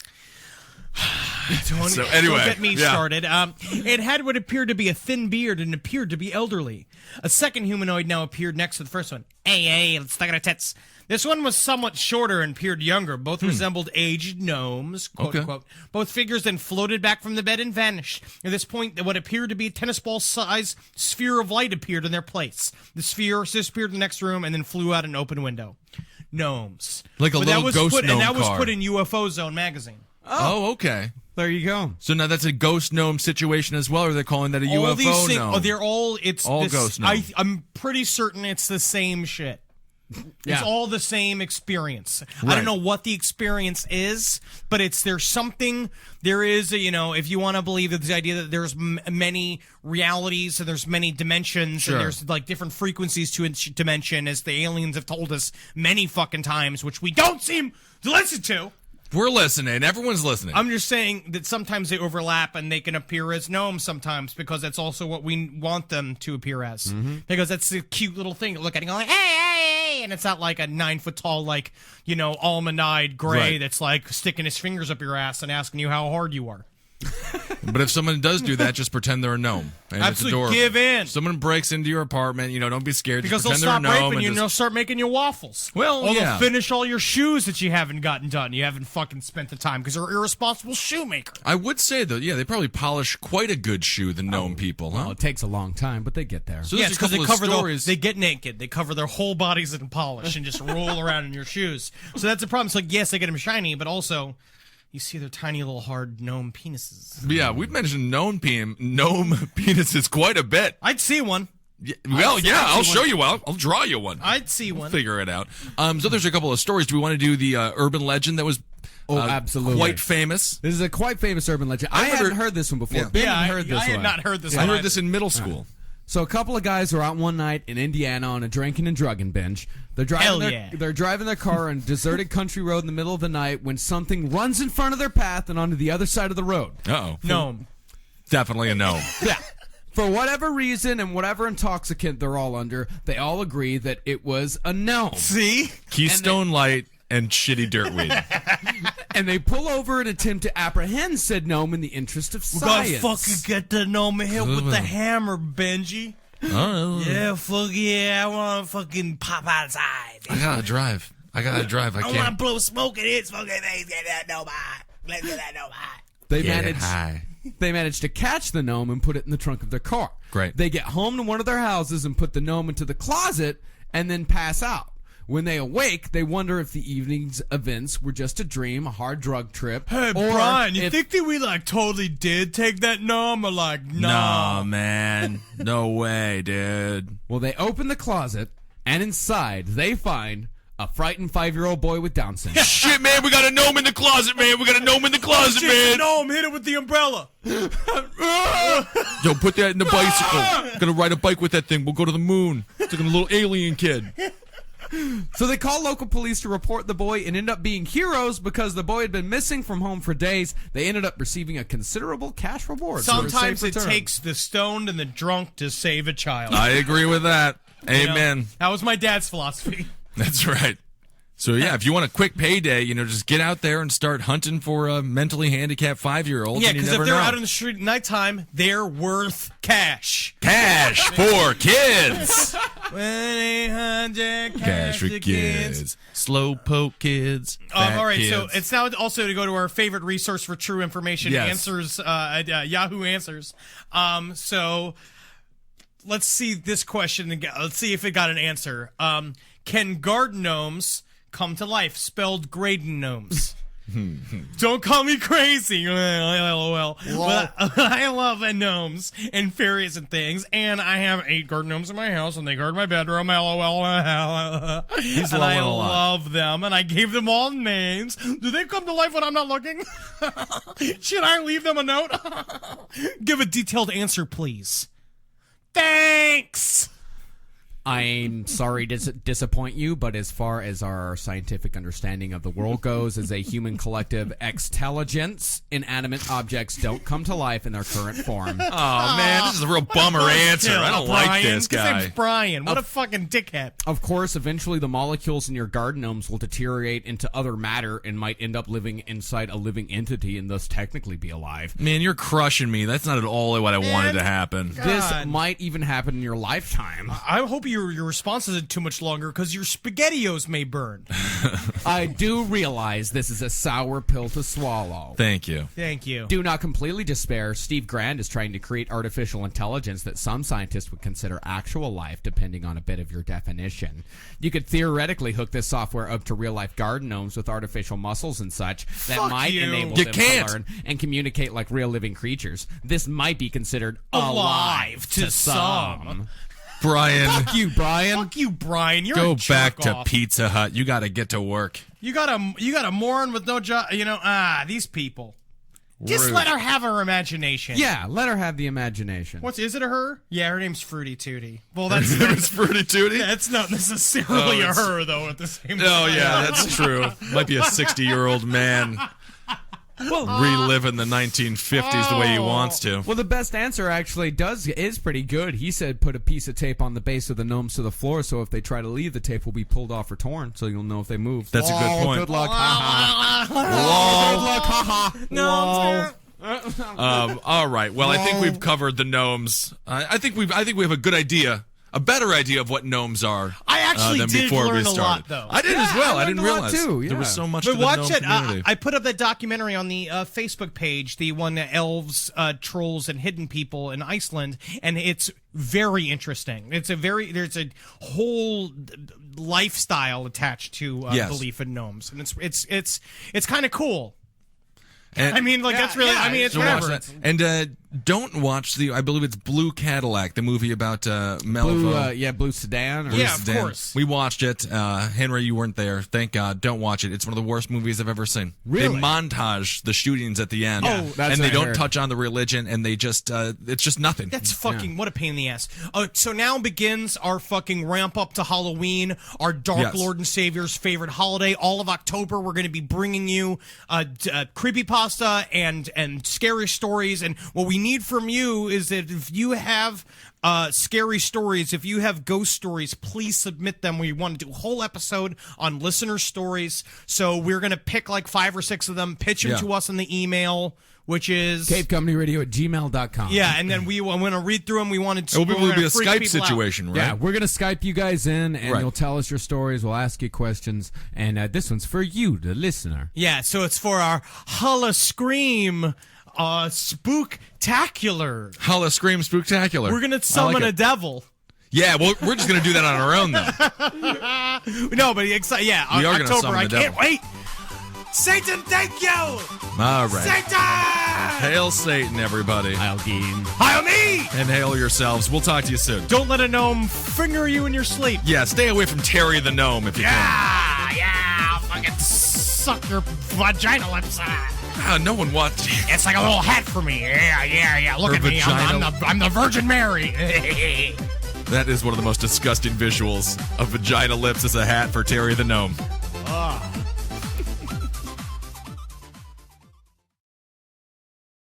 So anyway, Don't get me started. It had what appeared to be a thin beard and appeared to be elderly. A second humanoid now appeared next to the first one. Hey, let's look at our tits. This one was somewhat shorter and appeared younger. Both resembled aged gnomes, quote unquote. Both figures then floated back from the bed and vanished. At this point, what appeared to be a tennis ball size sphere of light appeared in their place. The sphere disappeared in the next room and then flew out an open window. Gnomes. Like a But little that was ghost put, gnome And that was car. put in UFO Zone magazine. Oh, okay. There you go. So now that's a ghost gnome situation as well, or they're calling that a All UFO these things, gnome? they're all, it's All this, ghost gnome. I'm pretty certain it's the same shit. Yeah. It's all the same experience. I don't know what the experience is, but there's something. There is, if you want to believe that the idea that there's many realities and there's many dimensions Sure. and there's like different frequencies to each dimension, as the aliens have told us many fucking times, which we don't seem to listen to. We're listening. Everyone's listening. I'm just saying that sometimes they overlap and they can appear as gnomes sometimes because that's also what we want them to appear as. Because that's a cute little thing. Look at it and go like, hey, and it's not like a 9 foot tall, like, almond-eyed gray Right. that's like sticking his fingers up your ass and asking you how hard you are. But if someone does do that, just pretend they're a gnome. And it's Absolutely adorable. give in. If someone breaks into your apartment, don't be scared. Because just they'll pretend stop they're a gnome raping you and and they'll just, start making you waffles. Well, or yeah. they'll finish all your shoes that you haven't gotten done. You haven't fucking spent the time because you're an irresponsible shoemaker. I would say, though, yeah, they probably polish quite a good shoe, the gnome people, huh? Well, it takes a long time, but they get there. So Yeah, there's it's a because they couple of cover stories. they get naked. They cover their whole bodies in polish and just roll around in your shoes. So that's the problem. It's like, yes, they get them shiny, but also you see their tiny little hard gnome penises. Yeah, we've mentioned gnome penises quite a bit. I'd see one. Yeah, I'll show you one. I'll draw you one. I'd see one. Figure it out. So there's a couple of stories. Do we want to do the urban legend that was absolutely quite famous? This is a quite famous urban legend. I remember- hadn't heard this one before. Yeah. Ben Yeah, heard this I had one. not heard this I one. heard this in middle school. So a couple of guys were out one night in Indiana on a drinking and drugging binge. They're Hell driving yeah. they're driving their car on a deserted country road in the middle of the night when something runs in front of their path and onto the other side of the road. Uh-oh. Gnome. Definitely a gnome. Yeah. For whatever reason and whatever intoxicant they're all under, they all agree that it was a gnome. See? Keystone Light and shitty dirtweed. And they pull over and attempt to apprehend said gnome in the interest of science. Gotta fucking get the gnome hit with the hammer, Benji. Oh. Yeah, fuck yeah. I want to fucking pop outside. I gotta drive. I I want to can't. blow smoke in his fucking face. Get that gnome high. Let's get that gnome high. They managed to catch the gnome and put it in the trunk of their car. Great. They get home to one of their houses and put the gnome into the closet and then pass out. When they awake, they wonder if the evening's events were just a dream, a hard drug trip. Hey, or Brian, you if- think that we, totally did take that gnome or, nah? No, man. No way, dude. Well, they open the closet, and inside they find a a frightened 5-year-old boy with Down syndrome. Shit, man, we got a gnome in the closet, man. We got a gnome in the closet, man. Gnome, hit it with the umbrella. Yo, put that in the bicycle. Gonna ride a bike with that thing. We'll go to the moon. It's like a little alien kid. So they call local police to report the boy and end up being heroes because the boy had been missing from home for days. They ended up receiving a considerable cash reward. Sometimes for a it safe return. takes the stoned and the drunk to save a child. I agree with that. You know, Amen. that was my dad's philosophy. That's right. So, yeah, if you want a quick payday, just get out there and start hunting for a mentally handicapped 5-year-old. Yeah, and you because if never they're know. out in the street at nighttime, they're worth cash. Cash for kids. 1-800 Cash for kids. Slow poke kids. Fat all right, kids. so it's now also to go to our favorite resource for true information, Yes. Answers, Yahoo Answers. So let's see this question. Let's see if it got an answer. Can garden gnomes come to life? Spelled Graydon gnomes. Don't call me crazy. LOL. But I love gnomes and fairies and things, and I have 8 garden gnomes in my house, and they guard my bedroom. LOL. He's And I loving a lot. love them, and I gave them all names. Do they come to life when I'm not looking? Should I leave them a note? Give a detailed answer, please. Thanks. I'm sorry to disappoint you, but as far as our scientific understanding of the world goes, as a human collective extelligence, inanimate objects don't come to life in their current form. Oh, man, this is a real bummer answer. I don't like this His name's guy. Brian. What a fucking dickhead. Of course, eventually the molecules in your garden gnomes will deteriorate into other matter and might end up living inside a living entity and thus technically be alive. Man, you're crushing me. That's not at all what I wanted to happen. This God. might even happen in your lifetime. I hope your response isn't too much longer, because your SpaghettiOs may burn. I do realize this is a sour pill to swallow. Thank you. Thank you. Do not completely despair. Steve Grand is trying to create artificial intelligence that some scientists would consider actual life, depending on a bit of your definition. You could theoretically hook this software up to real-life garden gnomes with artificial muscles and such that Fuck might you. enable You them can't. to learn and communicate like real living creatures. This might be considered Alive to some. Brian, Fuck you, Brian. Fuck you, Brian. You're go a back jerk to off. Pizza Hut. You got to get to work. You got a moron with no job. These people. Just Rude. let her have her imagination. Yeah, let her have the imagination. Is it a her? Yeah, her name's Fruity Tooty. Well, that's It's Fruity Tooty. that's not necessarily Oh, a it's- her though. At the same time. Oh, yeah, that's true. Might be a 60-year-old man reliving the 1950s the way he wants to. Well, the best answer actually is pretty good. He said put a piece of tape on the base of the gnomes to the floor, so if they try to leave, the tape will be pulled off or torn, so you'll know if they move. That's a good point. Good luck. Ha Lol. ha. Good luck. No, All right. Well, I think we've covered the gnomes. I think we have a good idea, a better idea of what gnomes are. I actually than did before learn we a started. lot, though. I did as well. I didn't learned a lot, realize too, there yeah. was so much But to the watch gnome it. community. I put up that documentary on the Facebook page, the one that elves, trolls, and hidden people in Iceland, and it's very interesting. There's a whole lifestyle attached to Yes. belief in gnomes, and it's kind of cool. And- I mean, like that's really. I mean, it's So watch whatever. that. And don't watch I believe it's Blue Cadillac, the movie about Melvo. Blue sedan. Or Yeah, of Sedan. course. We watched it. Henry, you weren't there. Thank God. Don't watch it. It's one of the worst movies I've ever seen. Really? They montage the shootings at the end. Oh, that's and what they I don't heard. touch on the religion, and they just, it's just nothing. That's fucking what a pain in the ass. So now begins our fucking ramp up to Halloween, our Dark Yes. Lord and Savior's favorite holiday. All of October, we're going to be bringing you creepypasta and scary stories. And what we need from you is that if you have scary stories, if you have ghost stories, please submit them. We want to do a whole episode on listener stories. So we're going to pick like 5 or 6 of them, pitch them Yeah. to us in the email, which is CaveCompanyRadio@gmail.com. yeah, and then I'm going to read through them. We wanted to. It will we're be a gonna freak Skype people out. situation, right? Yeah, we're going to Skype you guys in, and Right. you'll tell us your stories. We'll ask you questions. And this one's for you, the listener. Yeah, so it's for our Holla Scream spooktacular. Holla Scream Spooktacular. We're going to I summon like a it. devil. Yeah, well, we're just going to do that on our own, though. No, but yeah, We are gonna October. summon I the can't devil. wait. Satan, thank you. All right. Satan! Hail Satan, everybody. Algene. Hail me! And hail yourselves. We'll talk to you soon. Don't let a gnome finger you in your sleep. Yeah, stay away from Terry the Gnome if you can. Ah! fucking suck your vagina lips. No one wants. It's like a little hat for me. Yeah. Look Her at me. vagina- I'm the Virgin Mary. That is one of the most disgusting visuals of vagina lips as a hat for Terry the Gnome.